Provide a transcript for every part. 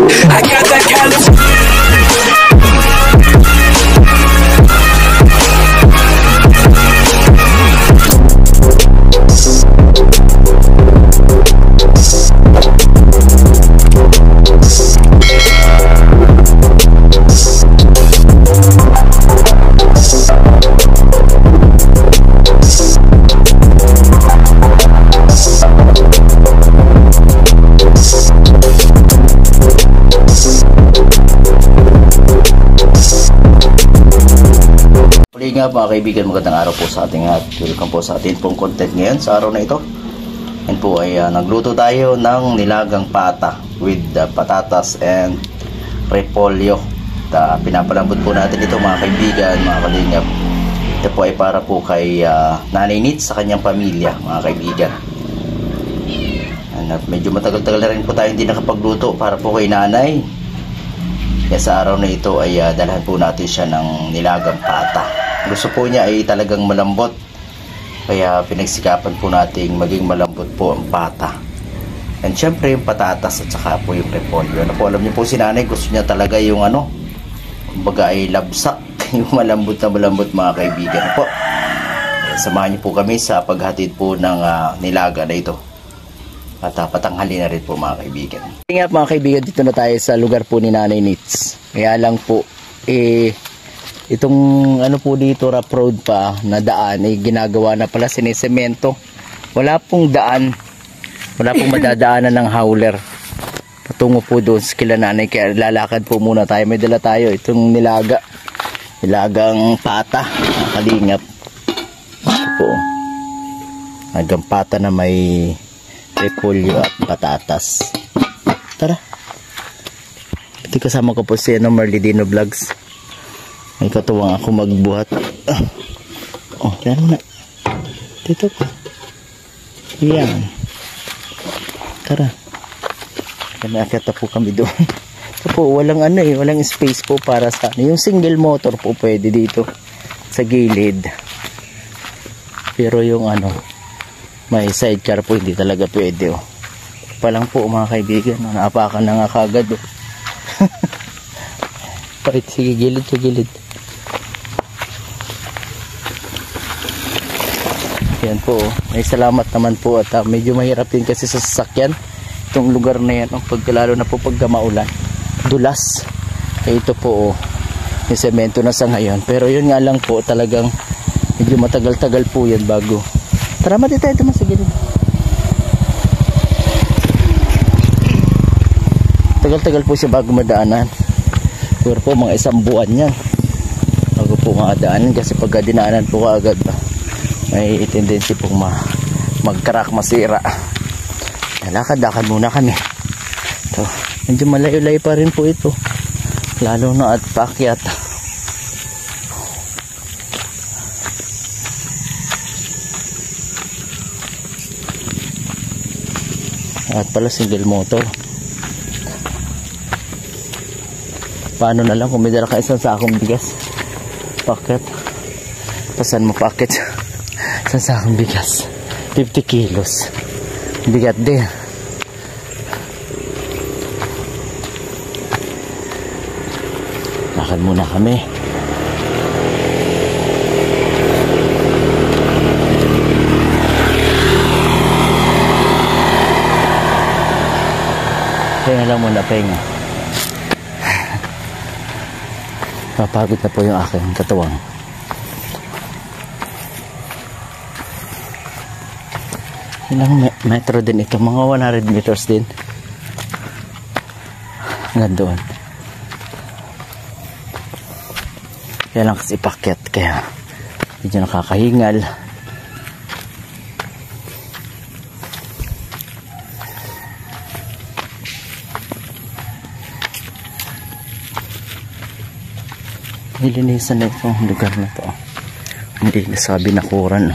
I got that California. Muli nga mga kaibigan, magandang araw po sa ating at welcome po sa ating pong content ngayon sa araw na ito. Yan po ay nagluto tayo ng nilagang pata with patatas and repolyo. Pinapalambot po natin ito mga kaibigan, mga kalingap. Ito po ay para po kay Nanay Nits sa kanyang pamilya mga kaibigan. Medyo matagal-tagal na rin po tayo hindi nakapagluto para po kay nanay. Kaya sa araw na ito ay dalhan po natin siya ng nilagang pata. Gusto po niya ay talagang malambot. Kaya pinagsikapan po nating maging malambot po ang pata. And syempre yung patatas at saka po yung repolyo. Ano po, alam niyo po si nanay gusto niya talaga yung kumbaga ay labsak. Yung malambot na malambot mga kaibigan po. Samahan niyo po kami sa paghatid po ng nilaga na ito. At patanghali na rin po mga kaibigan. Nga mga kaibigan, dito na tayo sa lugar po ni Nanay Nits. Kaya lang po itong po dito rough road pa na daan ginagawa na pala sinisemento. Wala pong daan, wala pong madadaanan ng hauler patungo po doon sa kila nanay. Kaya lalakad po muna tayo. May dala tayo itong nilagang pata, kalingap. Ito po nilagang pata na may repolyo at patatas. Tara, ito kasama ko po si Marlidino Vlogs. May katuwang ako magbuhat. Yan na. Dito po. Yan. Tara. Nakakita po kami doon. Ito po, walang walang space po para sa yung single motor po pwede dito sa gilid. Pero yung may sidecar po hindi talaga pwede. Palang po mga kaibigan, naapakan na nga kagad. Parit, sige, gilid sa gilid. Yan po, may salamat naman po at medyo mahirap din kasi sa sasakyan itong lugar na yan, lalo na po pagka maulan, dulas. Ito po yung semento na sa ngayon, pero yun nga lang po talagang medyo matagal-tagal po yan bago. Tara, mati tayo naman sa gilid. Tagal-tagal po siya bago madaanan. Pero po mga isang buwan yan bago po madaanan, kasi pagka dinaanan po agad may tendency pong mag-crack, masira. Lakad-lakad muna kami. So, medyo malayo-layo pa rin po ito, lalo na at paakyat. At pala single motor. Paano na lang kung may dala ka isang sakong bigas? Paket. Pasan mo paket? Isang sakong bigas. 50 kilos. Bigat din. Lakad muna kami. Pahinga lang muna, pahinga. Papagod na po yung aking katuwang. Ilang metro din ito? Mga 100 meters din. Hanggang doon. Kaya lang kasi paket, kaya medyo nakakahingal. Nilinisan na itong lugar na to. Hindi nasabi na kuran.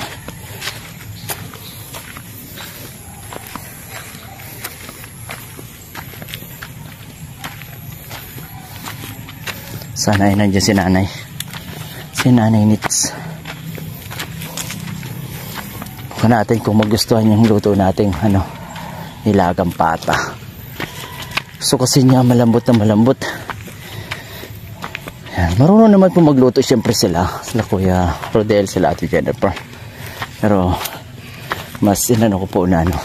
Sana ay nandiyan si nanay. Si Nanay Nits. Bukan natin kung magustuhan yung luto nating nilagang pata. Gusto kasi niya malambot na malambot. Yan. Marunong naman po magluto siyempre sila. Sila Kuya Rodel, sila Ate Jennifer. Pero mas inano ko po na ano,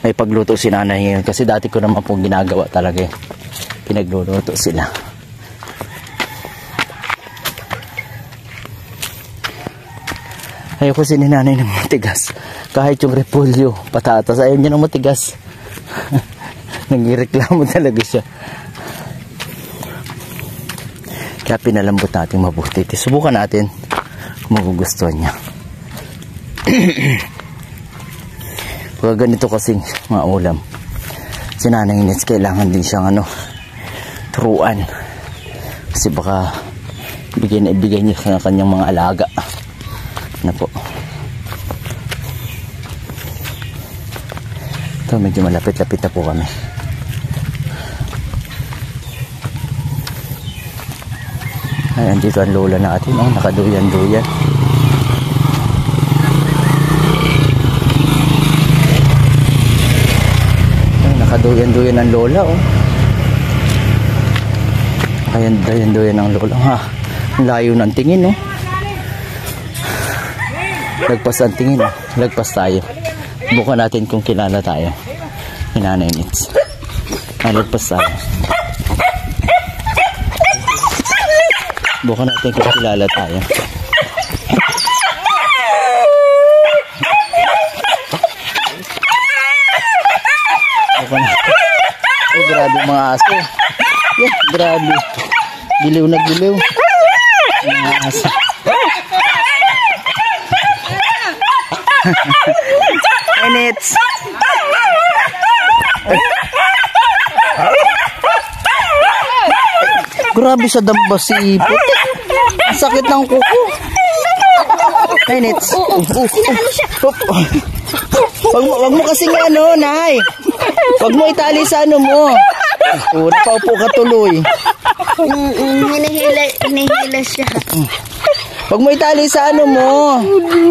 may pagluto si nanay ngayon. Kasi dati ko naman po ginagawa talaga. Pinagluluto sila. Ayoko si nanay ng matigas. Kahit yung repolyo, patatas, ayaw niya ng matigas. Nangireklamo talaga siya. Kaya pinalambot natin mabuti. Subukan natin kung magugustuhan niya. Pag ganito kasing mga ulam, si Nanay Nets kailangan din siyang turuan. Kasi baka ibigay niya sa kanyang mga alaga. Ano po. Ito medyo malapit-lapit na po kami. Ay, andito ang lola natin. Oh, nakaduyan-duyan. Ay, nakaduyan-duyan ang lola. Oh. Ayan, duyan-duyan ang lola. Ha, ang layo ng tingin. Oh. Lagpas ang tingin. Oh. Lagpas tayo. Bukan natin kung kilala tayo. Nanay Nets. Lagpas tayo. Bukan natin kung kilala tayo. Bukan natin. Oh, grabe mga aso. Yeah, grabe. Giliw na giliw. Mga aso. Hey, Nets. Grabe sa damba si Ipot. Ang sakit ng kuko. Hey, Nets. Wag mo kasing Nay. Wag mo itali sa mo. Napaupo ka tuloy. Hinihila siya. Wag mo itali sa mo.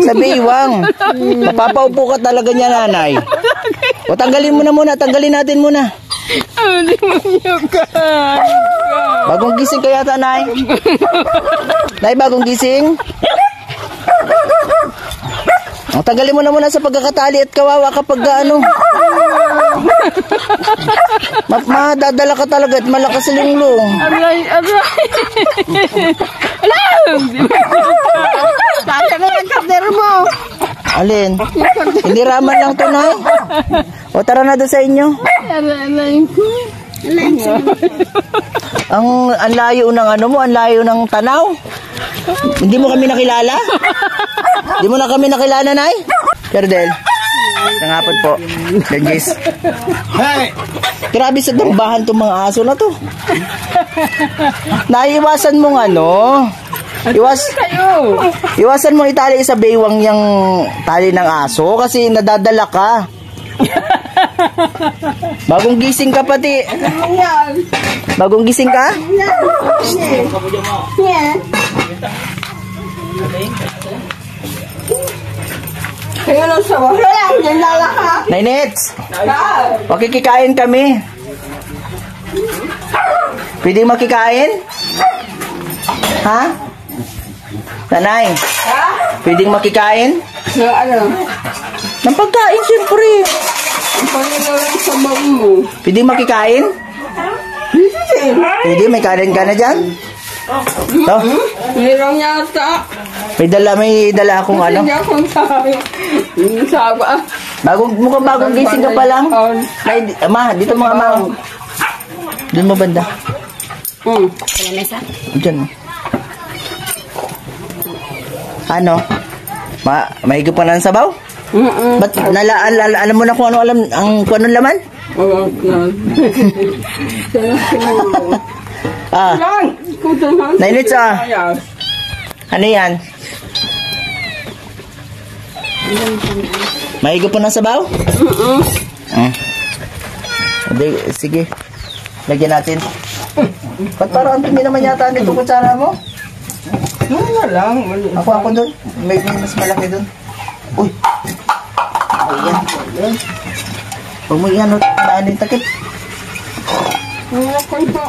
Sa baywang. Napapaupo ka talaga niya, Nanay. O tanggalin mo na muna. Tanggalin natin muna. Hindi mo niyo ka. Bagong gising kaya ta, Nay? Nay, bagong gising? O, tanggalin mo na muna sa pagkakatali at kawawa kapag madadala ka talaga at malakas linglong. Aray. Bata na ang kapder mo. Alin? Hindi raman lang to, Nay. O, tara na doon sa inyo. Aray ko. Ang layo ng ang layo ng tanaw. Hindi mo kami nakilala? Hindi mo na kami nakilala, Nay? Kerdel. Nangapon po. Benjis. Hey! Grabe sa dambahan itong mga aso na to. Naiwasan mong Iwasan mo itali sa baywang yung tali ng aso kasi nadadala ka. Bagong gising ka pati. Bagong gising ka? Yeah. Kaya lang sa wala, yan lalaka. Nay Nets, makikikain kami. Pwede makikain? Ha? Nanay, pwedeng makikain? So, Ng pagkain, siyempre. ang Panginoon sa bag mo. Pwedeng makikain? Pwede, may kanin ka na dyan? To? Meron yata. May dala akong Hindi akong sabi. Yung saba. Mukhang bagong gising ka pa lang. Ma, dito mga ma. Doon mo banda. Sa mesa? Diyan. Mahigop ka na ng sabaw? Ba't alam mo na kung ano kung anong laman? Nainits Ano yan? Mahigop pa ng sabaw? Sige. Lagyan natin. Ba't parang ang tumi naman yata nito kutsara mo? Wala lang. Ako doon. May mas malaki doon. Uy. Ayan. Huwag mo yan. Daan yung takip. Konto.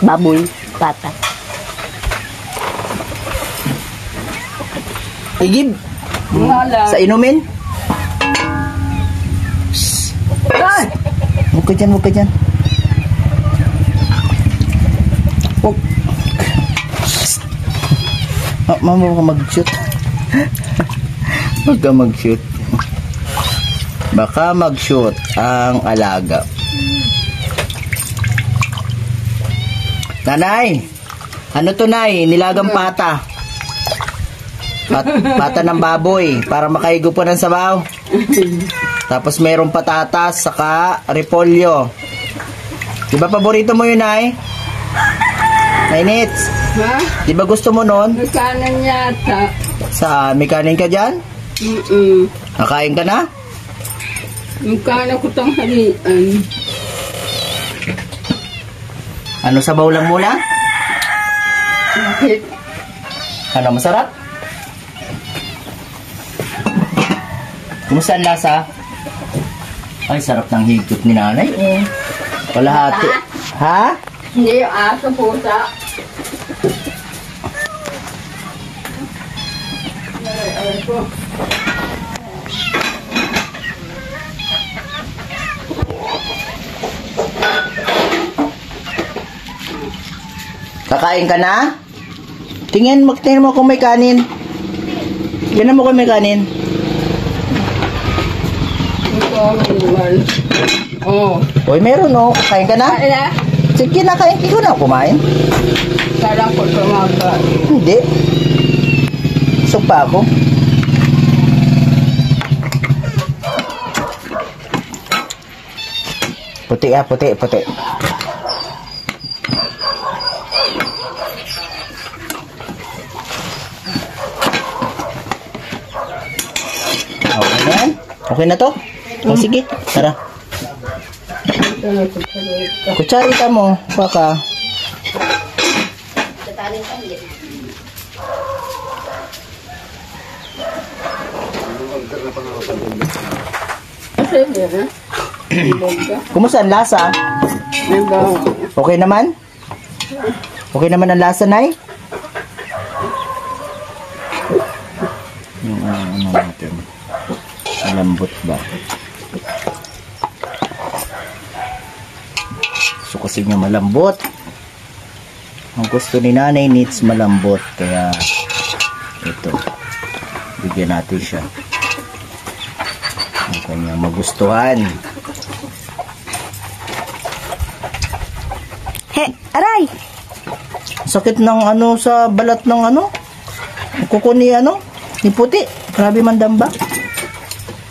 Baboy, pata. Igib. Wala. Sa inumin. Ay! Huwag ka dyan, huwag ka dyan. Huwag. Mama, huwag ka mag-shoot. Huwag ka mag-shoot. Baka mag-shoot ang alaga. Nanay! Ano to, Nay? Nilagang pata. Pata ng baboy para makaigo po ng sabaw. Tapos mayroong patatas saka repolyo. Di ba paborito mo yun, Nay? Nainits, Ha? di ba gusto mo nun? Nakanan yata. Saan? May kanin ka dyan? Nakain ka na? Mukha ko tang halian. Ano, sabaw lang muna? Bakit? Ano, masarap? Kumusta ang lasa? Ay, sarap ng higpit ni nanay. Kalahati. Ha? Hindi yung aso pusa. Ay, ko. Kakain ka na? Tingin mo kung may kanin. Tingnan mo kung may kanin. Ito, naman. Oh. Uy, meron oh. Kakain ka na? Kain na? Sige, nakain. Ikaw na kumain. Sarang ko tumaga. Hindi. Busog pa ako. Puti ah, puti, puti. Okay na yan? Okay na to? O sige, tara. Kutsarita mo, baka. Kasi meron. Kumusta ang lasa? May bago. Okay naman? Okay naman ang lasa, Nay? Yung ano natin. Malambot ba? Gusto kasi niya malambot. Ang gusto ni nanay needs malambot. Kaya ito. Bigyan natin siya. Ang kanyang magustuhan. He, aray! Sakit ng ano sa balat ng ano? Kuko ni ano? Ni puti. Grabe mandamba.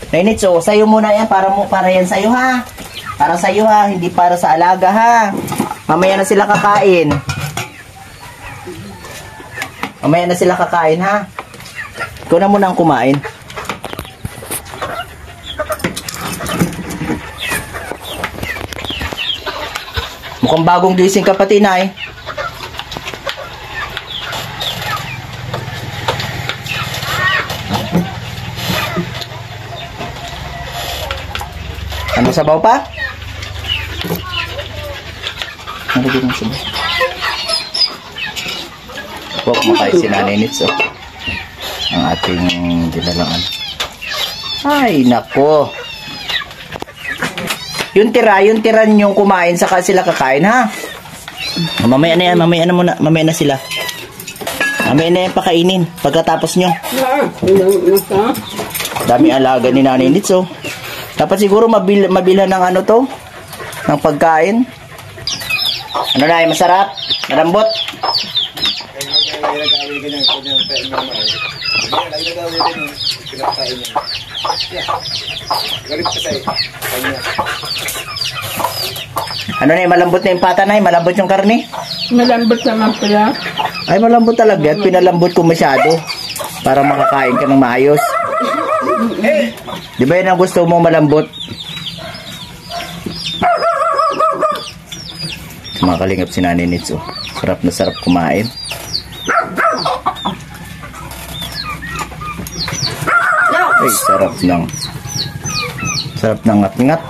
Nainit, so sa'yo muna yan para yan sa'yo ha. Para sa'yo ha, hindi para sa alaga ha. Mamaya na sila kakain. Mamaya na sila kakain ha. Ikaw na muna ang kumain. Mukhang bagong gising ka pati, Nay. Ano, sabaw pa? Ano din ang sabaw? Huwag kumakain si Nanay Nits, oh. Ang ating dinalangan. Ay, nako. Yung tira yung kumain saka sila kakain, ha? Mamaya na yan, mamaya na sila. Mamaya na yan pakainin pagkatapos nyo. Dami alaga ni Nanay Nits, oh. Dapat siguro mabilhan ng ano to, ng pagkain. Ano na, masarap? Malambot? Ano na, malambot na yung pata, na, malambot yung karne? Malambot naman pala. Ay, malambot talaga. Pinalambot ko masyado para makakain ka ng maayos. Di ba yun ang gusto mo, malambot? Mga kalingap si Nanay Nits, oh. Sarap na sarap kumain. Ay, sarap Sarap ng ngat-ngat.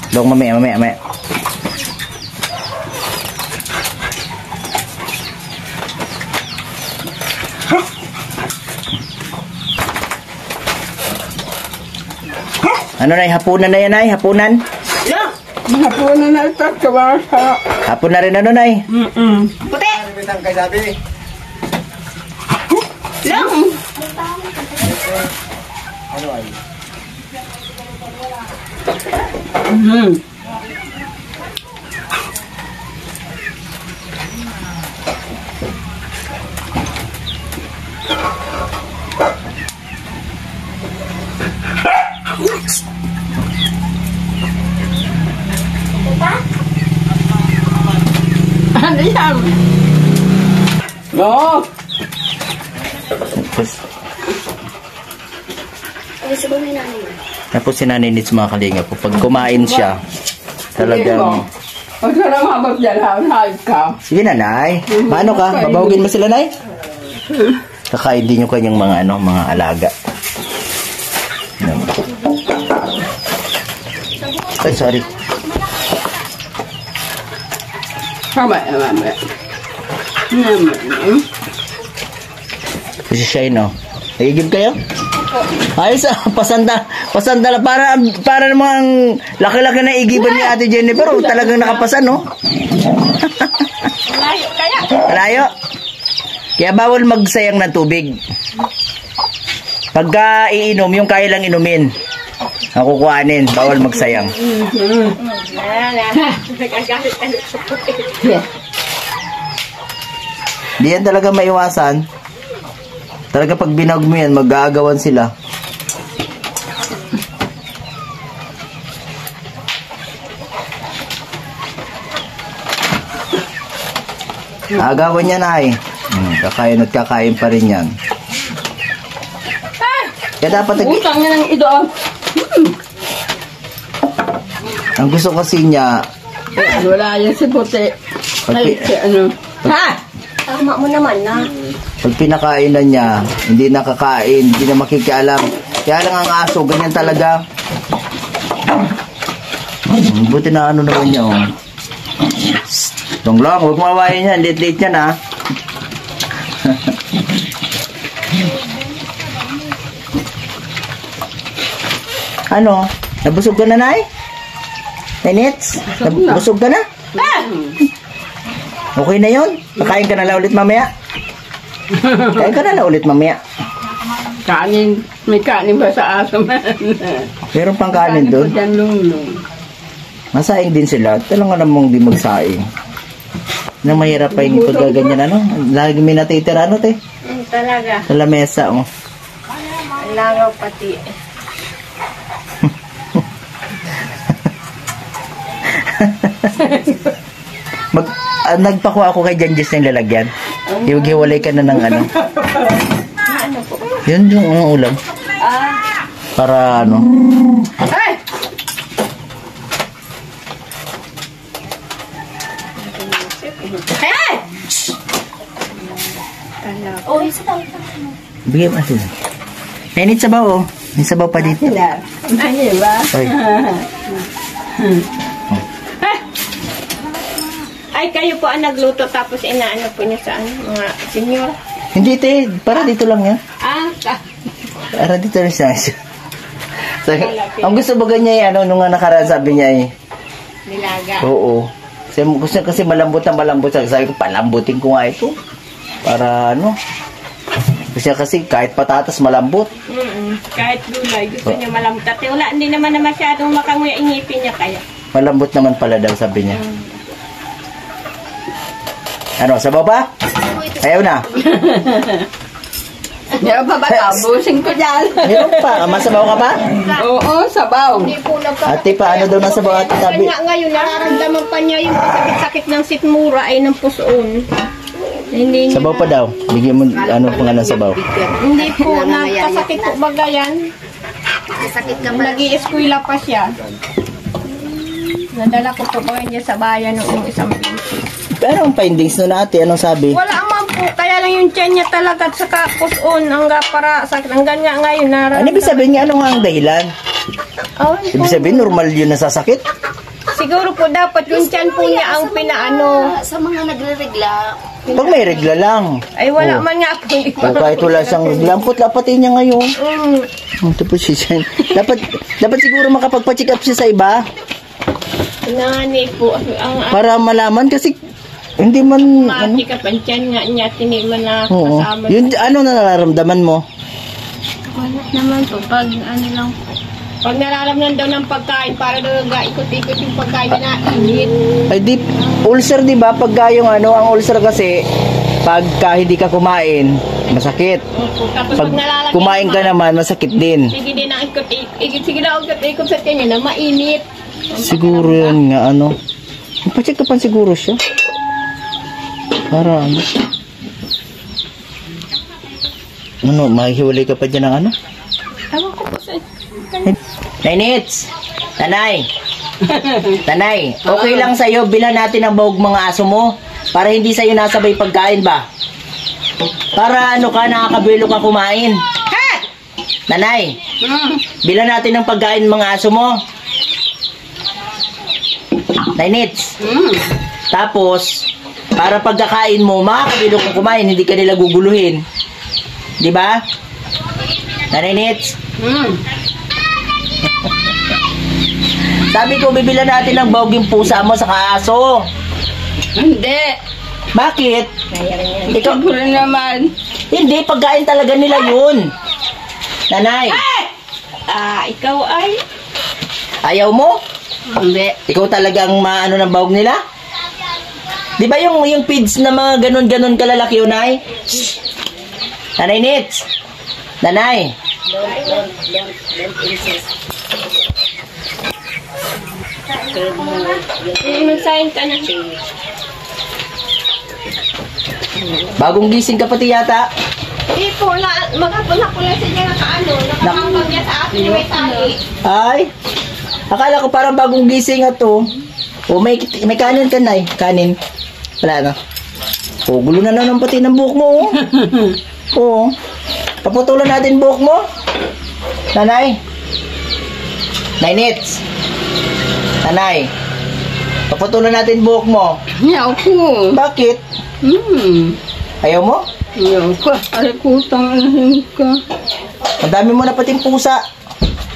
Dong, mamaya. Ano na, hapunan na yan, ay? Hapunan? Hapunan na ito, kabasa. Hapon na rin, ano, nay? Puti! Lang. Ano yan? No. Tapos si Nanay Nits, mga kalinga po, pag kumain siya, talagang... Huwag ka lang habang dyan, hahal ka. Sige na, Nay. Paano ka? Babawagin mo sila, Nay? Kakain din yung kanyang mga, mga alaga. Ay, sorry. Mamaya. Si Shine, no? Nagigib kayo? Ayos, pasanda na. Para namang laki-laki na igiban ni Ate Jennifer. Talagang nakapasan, no? Malayo kaya. Malayo. Kaya bawal magsayang ng tubig. Pagka iinom, yung kaya lang inumin. Ang kukuhanin, bawal magsayang. Di yan talaga maiwasan. Talaga pag binag mo yan, mag-aagawan sila. Agawan yan, ay. Kakain at kakain pa rin yan. Kaya dapat... Utang niya ng ito. Ang gusto kasi niya... Wala yan si Puti. Ay, si ano. Ha? Tama mo naman na. Pag pinakain na niya, hindi nakakain, hindi na makikialam. Kaya lang ang aso, ganyan talaga. Buti na ano naman niya, oh. Tong lang, huwag mawain yan. Late-late yan, ha. Ano? Nabusog ka na, Nay? Nenits? Nabusog ka na? Okay na yun? Kakain ka na lang ulit mamaya? Kain ka na lang ulit mamaya? Kanin. May kanin ba sa aso man? Meron pang kanin doon? Kanin po lunglong. Masaing din sila. Talaga namang di magsaing. Na mahirap pa yung pagkaganyan, ano? Lagi may natitira, ano, te? Talaga. Sa lamesa, oh. Langaw pati. Nagpakuha ako kay Janjis ng lalagyan. Hiwag-hiwalay ka na ng ano. Ano po? Yun yung ulam. Para ano. Ay! Hey! Oh, isa daw. Bigay mo sila. Init sabaw, oh. May sabaw pa dito. Ano ba? Ay. Ay, kayo po ang nagluto tapos inaano po niya sa mga senyor. Hindi, te. Para dito lang yan. Para dito rin siya. Ang gusto ba ganyan, ano, nung nakaraan sabi niya, Nilaga. Oo. Kasi malambot na malambot. Sabi ko, palambutin ko nga ito. Para ano. Kasi kahit patatas malambot. Kahit gulay, gusto niya malambot. At wala, hindi naman na masyadong makanguya ingipin niya kaya. Malambot naman pala daw, sabi niya. Ano, sabaw pa? Ayaw na. Meron pa ba? Tabusin ko dyan. Meron pa. Masabaw ka pa? Oo, sabaw. Hindi po Ate pa, ano daw nasabaw ate tabi? Ngayon, nararamdaman pa niya yung sakit ng sitmura ay ng pusoon. Hindi niya Sabaw pa daw. Bigyan mo, ano pangalan sabaw? Hindi po, nagkasakit po baga yan. Sakit ka pa. Nag-i-eskwela pa siya. Nadala ko po ba niya sa bayan noong isang beses. Pero ang findings nun ate, anong sabi? Wala man po, kaya lang yung tiyan niya talaga at saka puson hanggang para sakit. Hanggang nga ngayon Ano ibig sabihin niya? Ano nga ang dahilan? Oh, Ibig sabihin, normal yun na sasakit? siguro po dapat yung tiyan po niya ang pinaano. Sa mga nagre-regla, Pag may regla lang. Ay wala Oh. man nga po. O kahit wala siyang regla, ang putla-pati niya ngayon. Ito po siya. Dapat siguro makapagpa-check up siya sa iba Nani po. Ang para malaman kasi hindi man ano. mati ka pa tiyan nga niya, tiniman na Oo. kasama. Yun, ano na nararamdaman mo? Wala naman po. Pag ano lang. Pag nararamdaman daw ng pagkain, para daw ikot-ikot yung pagkain na init. Ay di, ulcer di ba? Pagka yung ano, ang ulcer kasi, pagka hindi ka kumain, masakit. Opo. Tapos Pag pag nalalagyan kumain ka naman, masakit din. sige din ang ikot-ikot. Sige daw ikot-ikot sa tiyan niya na mainit. Siguro yun nga, ano. Pacheck ka pa siguro siya. Para ano. Ano, mahihiwalay ka pa dyan ng ano? Ewan ko po sa... Nainits! Tanay! Tanay, okay lang sa'yo, bilhan natin ang bahog mga aso mo para hindi sa'yo nasabay pagkain ba? Para ano ka, nakakabilo ka kumain. Nanay, bilhan natin ng pagkain mga aso mo. Nainits. Tapos, para pagkakain mo, makakabilo ka kumain, hindi ka nila guguluhin. Di ba? Nainits. Sabi ko, bibilan natin ng bahog yung pusa mo sa aso. Hindi. Bakit? Ikaw, Siguro naman. hindi, pagkain talaga nila yun. Nanay, Ikaw ay... ayaw mo? Hindi. Ikaw talagang maano ng bahog nila? Di ba yung feeds na mga ganun-ganun kalalaki yun, Nay? Nanay Nits. Nanay. Nagsayin ka na. Bagong gising ka pati yata. Hindi po, maghapon na po lang siya nakakapag niya sa akin may tali. Ay, akala ko parang bagong gising at to. O may kanin ka, Nay. Kanin. Wala na. O, gulo na naman pati ng buhok mo. Oo. Paputulan natin buhok mo. Nanay. Nay Nits. Nanay. Paputulan natin buhok mo. Yaw ko. Bakit? Ayaw mo? Yaw ko. Ay, kutang ahin ka. Ang dami mo na pating pusa.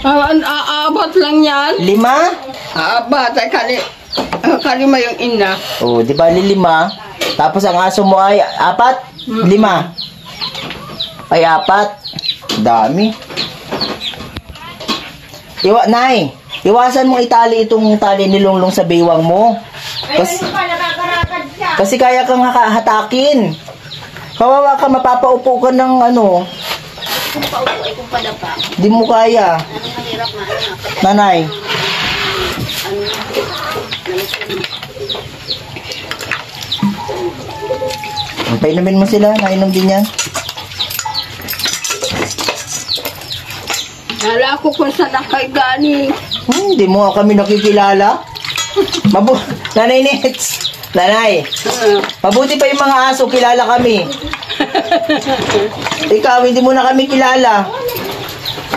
Aabat lang yan. 5? Aabat. Ay, kalima yung ina. O, di ba 5? Tapos ang aso mo ay 4? 5? Ay 4? Dami. Nay, iwasan mo itali itong tali ni Longlong sa baywang mo. Kasi kaya kang hatakin. Kawawa ka, mapapaupo ka ng ano. kung paupo ay kung padapa. Di mo kaya. Ano mahirap na ano. Nanay. Painumin mo sila, nainom din yan. Nala ko kung saan nakay gani. Hindi mo kami nakikilala. Nanay Nets. Nanay. Mabuti pa yung mga aso, kilala kami. Ikaw, hindi mo na kami kilala.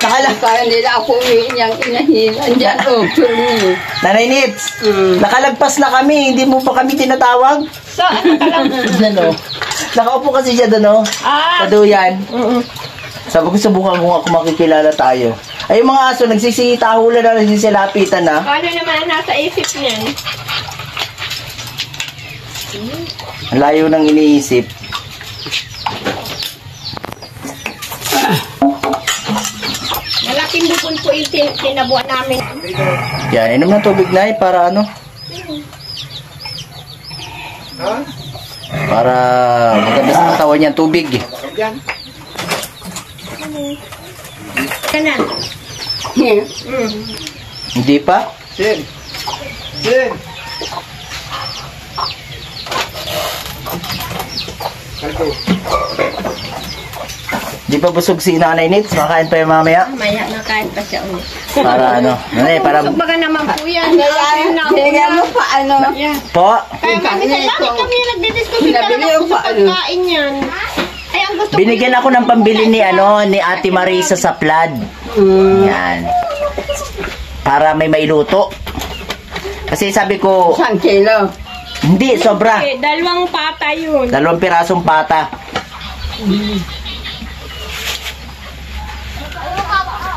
Kaya nila ako niyang inahin. Andiyan, tuloy. Nanay Nets. Nakalagpas na kami, hindi mo pa kami tinatawag. So, ano ka lang? Ano? Nakaupo kasi siya doon, oh. Sa duyan. Sabi ko, subukan ko nga kung makikilala tayo. Ay, yung mga aso, nagsisitahulan na, nagsisilapitan na. Paano naman ang nasa isip niyan? Ang layo ng iniisip. Malaking bukon po yung tinabuan namin. Yan, inom ng tubig na para ano? Para maganda sa katawan niyan tubig. Kanan. Hindi pa? Sin. Sin. Di pa busog si Nanay Nits? Makain pa yung mamaya? Maya na kahit pa siya ulit. Para ano? Nanay, para... Busog baga naman po yan. Kaya mo pa ano? Po? Kaya kami sa langit kami nagdidiscusin ka Binabili naman yung sa paano? pagkain yan. Ay, ang gusto Binigyan ako ng pambili ni ni Ate Marisa sa Plad. Yan. Para may mailuto. Kasi sabi ko, 1 kilo. hindi, sobra. Eh, 2 pata yun. 2 pirasong pata.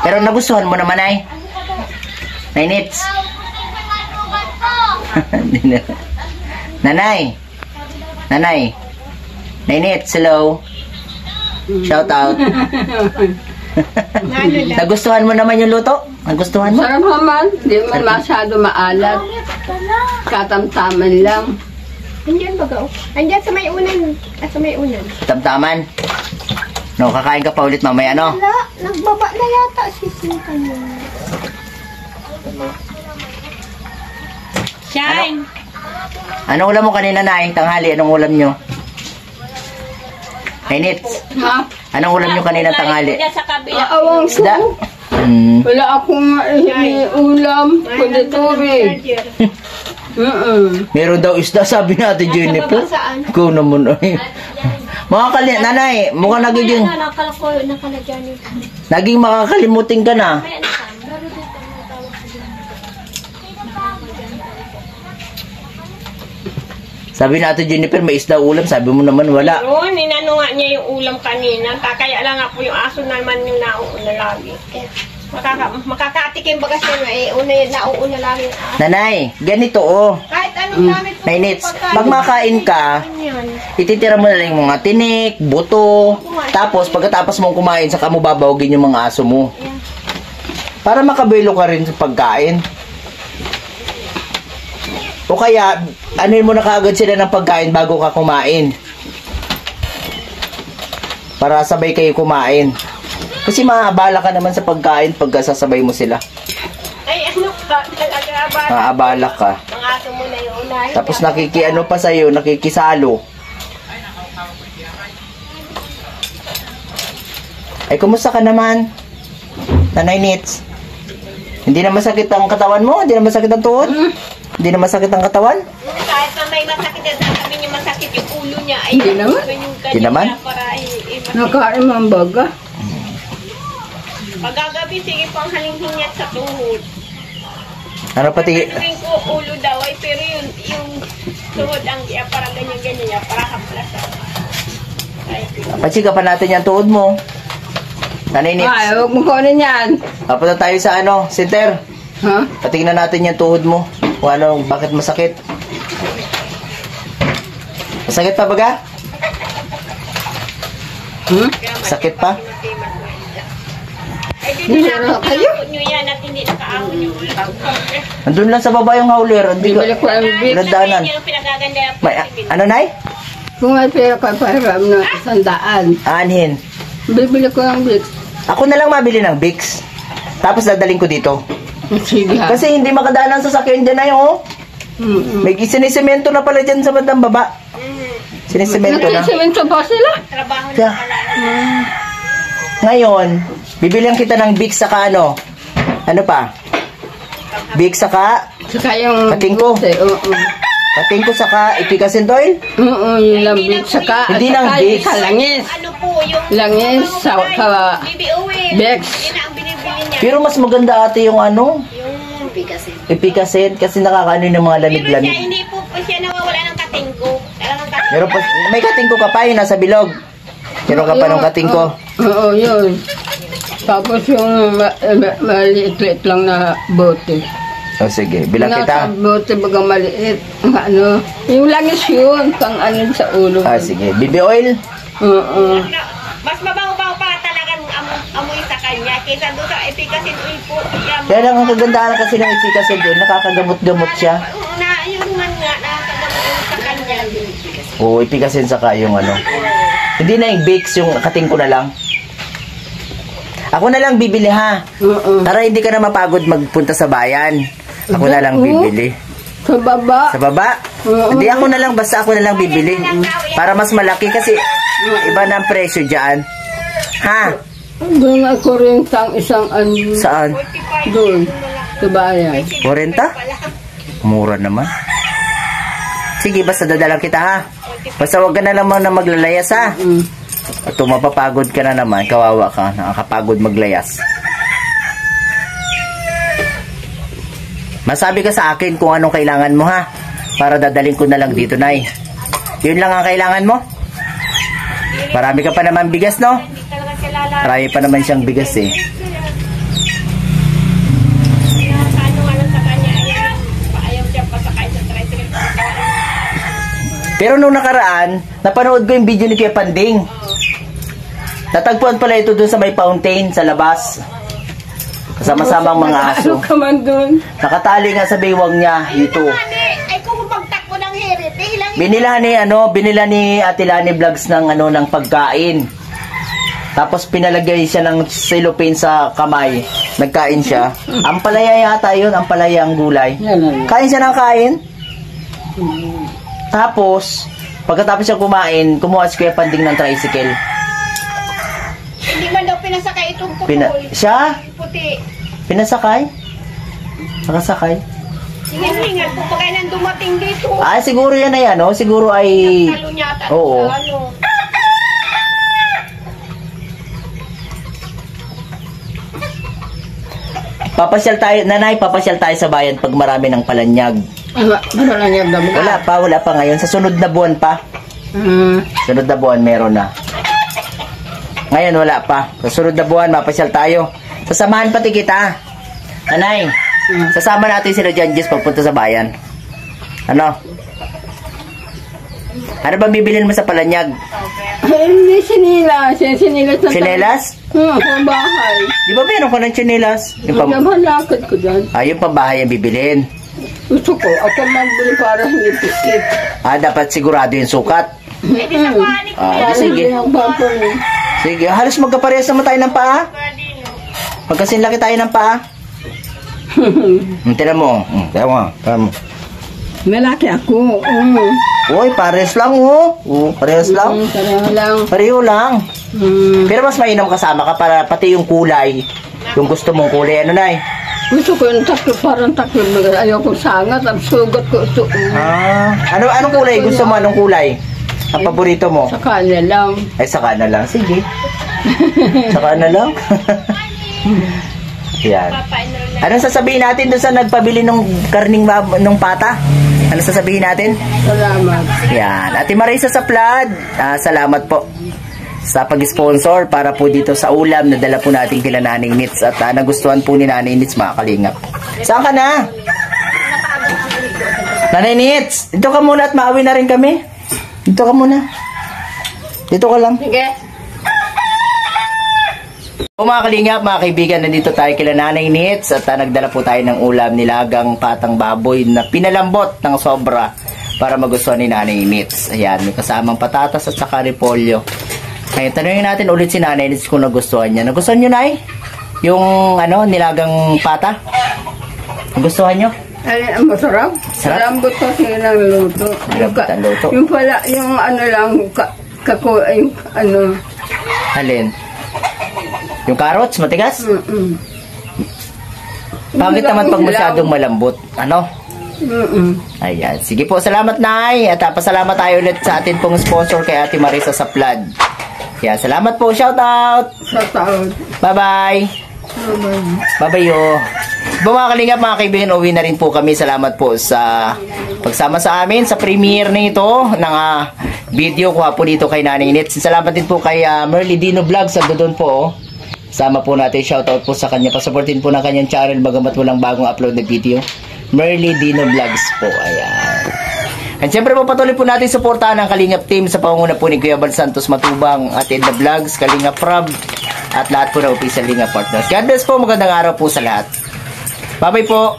Pero nagustuhan mo naman ay. Nay Nits. Nanay. Nanay. Nay Nits, hello. Shout out. Nagustuhan mo naman yung luto? Nagustuhan mo? Sarap naman. Hindi mo masyado maalat. Katamtaman lang. Andiyan baga. Andiyan sa may unan. Sa may unan. Tamtaman. No, kakain ka pa ulit mamaya, no? Wala. Nagbaba na yata si Sinta niya. Shine. Anong ulam mo kanina, Nay? Tanghali, anong ulam nyo? Nay Nits, Ha? anong ulam nyo kanina tanghali? Diyan sa kabila. Awang Isda? ko. Wala akong ulam. Kundi tubig. Meron daw isda, sabi natin, Jennifer. Saan? Ikaw naman, ay. Nanay, mukhang nagiging makakalimutin ka na. Sabi natin, Jennifer, may isda ulam. Sabi mo naman, wala. Noon, inano nga niya yung ulam kanina. Kaya lang nga po yung aso naman yung nauuna lagi. Makakatikim baga siya na nauuna lagi yung aso. Nanay, ganito, oh. Kahit anong gamit mo. Nay Nits, pag makain ka, Yan. ititira mo na lang yung mga tinik, buto. Tapos, pagkatapos mong kumain, saka mo babawagin yung mga aso mo. Para makabelo ka rin sa pagkain. O kaya, anuin mo na kaagad sila ng pagkain bago ka kumain. Para sabay kayo kumain. Kasi maabala ka naman sa pagkain pag sasabay mo sila. Ay, ano ka? Talaga ba? Maabala ka. Ang aso mo na yung unahin. Tapos nakikiano pa sa'yo, nakikisalo. Ay, kumusta ka naman? Nanay Nits? Hindi na masakit ang katawan mo? Hindi na masakit ang tuhod? Hindi na masakit ang katawan? Kahit na may masakit na sabi niya masakit yung ulo niya. Ay, Hindi naman. Hindi naman? Para Nakain mo ang baga. pagagabi, sige pang halinghinyat sa tuhod. Ano pati? Sabihin ko ulo daw ay pero yung tuhod ang para ganyan-ganyan para kaplasa. Patsika pa natin yung tuhod mo. Nanay Nits. Ay, huwag mo kunin yan. Papunta tayo sa center. Ha? Patingnan natin yung tuhod mo. Kung ano, bakit masakit. Masakit pa baga? Sakit pa? Ay, hindi na kayo nyo yan at hindi nakaahon yung ulo. Andun lang sa baba yung howler. Bibili ko ang big. Nagdaanan. Yung pinagaganda Ano, Nay? Kung may pera ka pahiram ng 100. Aanhin. Bibili ko ang big. Ako na lang mabili ng Vicks. Tapos dadaling ko dito. Sige ha. Kasi hindi makadaan ang sasakyan dyan na yung may sinisemento na pala dyan sa bandang baba. Sinisemento na. Nagsisimento pa sila. trabaho na Yeah. pala. Ngayon, bibilihan kita ng Vicks saka ano pa? Vicks saka Saka yung... Katingko. Oo. Katingko saka Ipikasin oil. Oo, yung lambik. Saka... Hindi lang saka Vicks. Sa langis. Ano po yung... Langis sa... BBO eh. Bex. Yun na ang binibili niya. Pero mas maganda ate yung Yung Bigasin. Ipikasin kasi nakakaano ng mga Pero siya, lamig-lamig. hindi po siya nawawala ng katingko. Talagang katingko. Meron pa, may katingko ka pa yun nasa bilog. Meron ka pa ng katingko. Oo, yun. Tapos yung maliit-liit lang na bote. Oh, sige, bilang kita. Nasa bote baga maliit. Ano, yung langis yun, pang ano sa ulo. Ah, sige. BB oil. Oo. Mas mabaho-baho pa talagang amoy sa kanya kaysa doon sa efficacy oil po. Kaya lang ang kagandahan kasi ng Ipikasin doon, nakakagamot-gamot siya. Yun man nga, nakakagamot sa kanya. Oo, Ipikasin saka yung ano. Hindi na yung Vicks, yung katingko na lang. Ako na lang bibili ha. Oo. Para hindi ka na mapagod magpunta sa bayan. Ako na lang bibili. Sa baba. Sa baba? Hindi ako na lang, basta ako na lang bibili. Para mas malaki kasi iba na ang presyo dyan. Ha? Doon ako rin isang ano. Saan? Doon. Sa bayan. 40? Mura naman. Sige, basta dadalang kita ha. Basta wag ka na naman na maglalayas ha. At mapapagod ka na naman, kawawa ka, nakakapagod maglayas. Masabi ka sa akin kung anong kailangan mo ha. Para dadaling ko na lang dito, Nay. Yun lang ang kailangan mo. Marami ka pa naman bigas, no? Marami pa naman siyang bigas eh. Pero nung nakaraan, napanood ko yung video ni Kuya Panding. Natagpuan pala ito dun sa may fountain, sa labas. Kasama-samang mga aso. Ano ka man doon? Nakatali nga sa baywang niya, ito. Ay, kung magtakbo ng hirit, ilang Binila ni Ate Lani Vlogs ng ng pagkain. Tapos pinalagay siya ng cellophane sa kamay. Nagkain siya. Ampalaya yata yun, ampalaya ang gulay. Kain siya ng kain. Tapos, pagkatapos siya kumain, kumuha si Kuya Panding ng tricycle. Hindi man daw pinasakay itong putol. Siya? Puti. Pinasakay? Nakasakay? Hingal-hingal po pagkaya nang dumating dito. Ah, siguro yan ay siguro ay... Talo niya ata. Oo. Papasyal tayo, nanay, papasyal tayo sa bayan pag marami ng palanyag. Palanyag daw. Wala pa ngayon. Sa sunod na buwan pa. Sunod na buwan meron na. Ngayon wala pa. Sa sunod na buwan, mapasyal tayo. Sasamahan pati kita. Nanay, sasama natin sila dyan, Jess, pagpunta sa bayan. Ano? Ano ba bibilin mo sa palanyag? Hindi, sinilas. Sinilas na Chinelas? sa bahay. Di ba meron ka ng chinelas? Yung Malakad ko dyan. yung pambahay ang bibilin. Gusto ko, ako magbili para hindi pikit. Dapat sigurado yung sukat. Sige. Sige, halos magkaparehas naman tayo ng paa. Magkasinlaki tayo ng paa. Tira mo. Malaki ako. Uy, parehas lang parehas lang. Pareho lang. Pero mas mainam kasama ka para pati yung kulay. Yung gusto mong kulay, ano Nay? Gusto ko yung taklo, parang taklo. Ayaw ko sangat, ang sugat ko ito. Anong kulay? Gusto mo anong kulay? Ang paborito mo? Sa kanya lang. Ay, saka na lang. Sige. Saka na lang. Yan. Anong sasabihin natin doon sa nagpabili ng karning ng pata? Ano sasabihin natin? Salamat. Yan. Ate Marisa sa Plad, salamat po sa pag-sponsor para po dito sa ulam na dala po natin kila Nanay Nits at nagustuhan po ni Nanay Nits, mga kalingap. Saan ka na? Nanay Nits, dito ka muna at maawi na rin kami. Dito ka muna. Dito ka lang. Sige. Mga kalingap, mga kaibigan, nandito tayo kila Nanay Nits at nagdala po tayo ng ulam nilagang patang baboy na pinalambot ng sobra para magustuhan ni Nanay Nits. Ayan, may kasamang patatas at saka repolyo. Ngayon, tanungin natin ulit si Nanay Nits kung nagustuhan niya. Nagustuhan niyo, Nay? Yung nilagang pata? Nagustuhan niyo? Ay, masarap. Sarap? Lambot kasi ng luto. Lambot ang luto. Yung pala, yung lang, Alin? Yung carrots, matigas? Pangit naman pag masyadong malambot. Ano? Ayan. Sige po, salamat Nay. At pasalamat tayo ulit sa atin pong sponsor kay Ate Marisa sa Plad. Kaya salamat po. Shout out. Bye-bye. Bye-bye yo. Mga kalingap, mga kaibigan, uwi na rin po kami. Salamat po sa pagsama sa amin sa premiere nito ng video ko po dito kay Nanay Nits. Salamat din po kay Merly Dino Vlogs. Doon po. Sama po natin. Shoutout po sa kanya. Pasuportin po ng kanyang channel bagamat walang bagong upload na video. Merly Dino Vlogs po. Ayan. At syempre po patuloy po natin suportahan ang Kalingap team sa pangunguna po ni Kuya Bal Santos Matubang at Edna Vlogs, Kalingap Rob at lahat po na official Kalingap partners. God bless po. Magandang araw po sa lahat. Bye-bye po.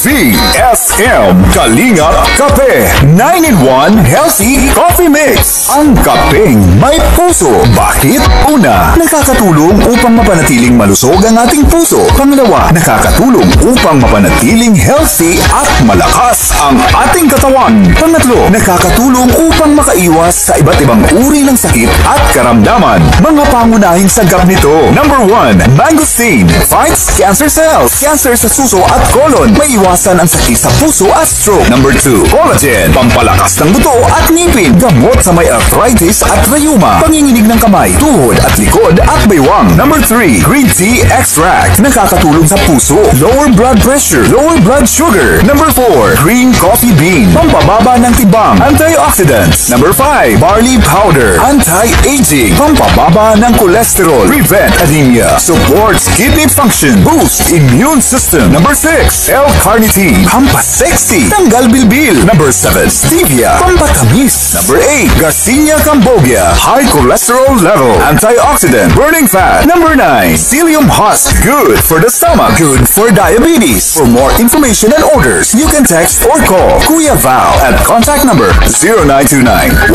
BSM Kalingap Kape 9-in-1 Healthy Coffee Mix. Ang kapeng may puso. Bakit? Una, nakakatulong upang mapanatiling malusog ang ating puso. Pangalawa, nakakatulong upang mapanatiling healthy at malakas ang ating katawan. Pangatlo, nakakatulong upang makaiwas sa iba't ibang uri ng sakit at karamdaman. Mga pangunahing sagap nito. Number 1, mangosteen fights cancer cells. Cancer sa suso at colon. Maiwasan ang sakit sa puso at stroke. Number 2, collagen. Pampalakas ng buto at ngipin. Gamot sa may arthritis at rheuma. Panginginig ng kamay, tuhod at likod at baywang. Number 3, green tea extract. Nakakatulong sa puso. Lower blood pressure. Lower blood sugar. Number 4, green coffee bean. Pampababa ng tibang. Antioxidants. Number 5, barley powder. Anti-aging. Pampababa ng cholesterol. Prevent anemia. Supports kidney function. Boost immune system. Number 6, L-carnitine. Pampasexy. Tanggal bilbil. Number 7, stevia. Pampatamis. Number 8, Garcinia cambogia. High cholesterol level. Antioxidant. Burning fat. Number 9, psyllium husk. Good for the stomach. Good for diabetes. For more information and orders, you can text or call Kuya Val at contact number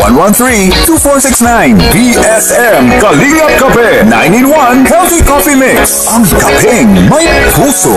0929-113-2469. BSM Kalingap Kape 9-in-1 Healthy Coffee Mix. Ang kapeng may puso.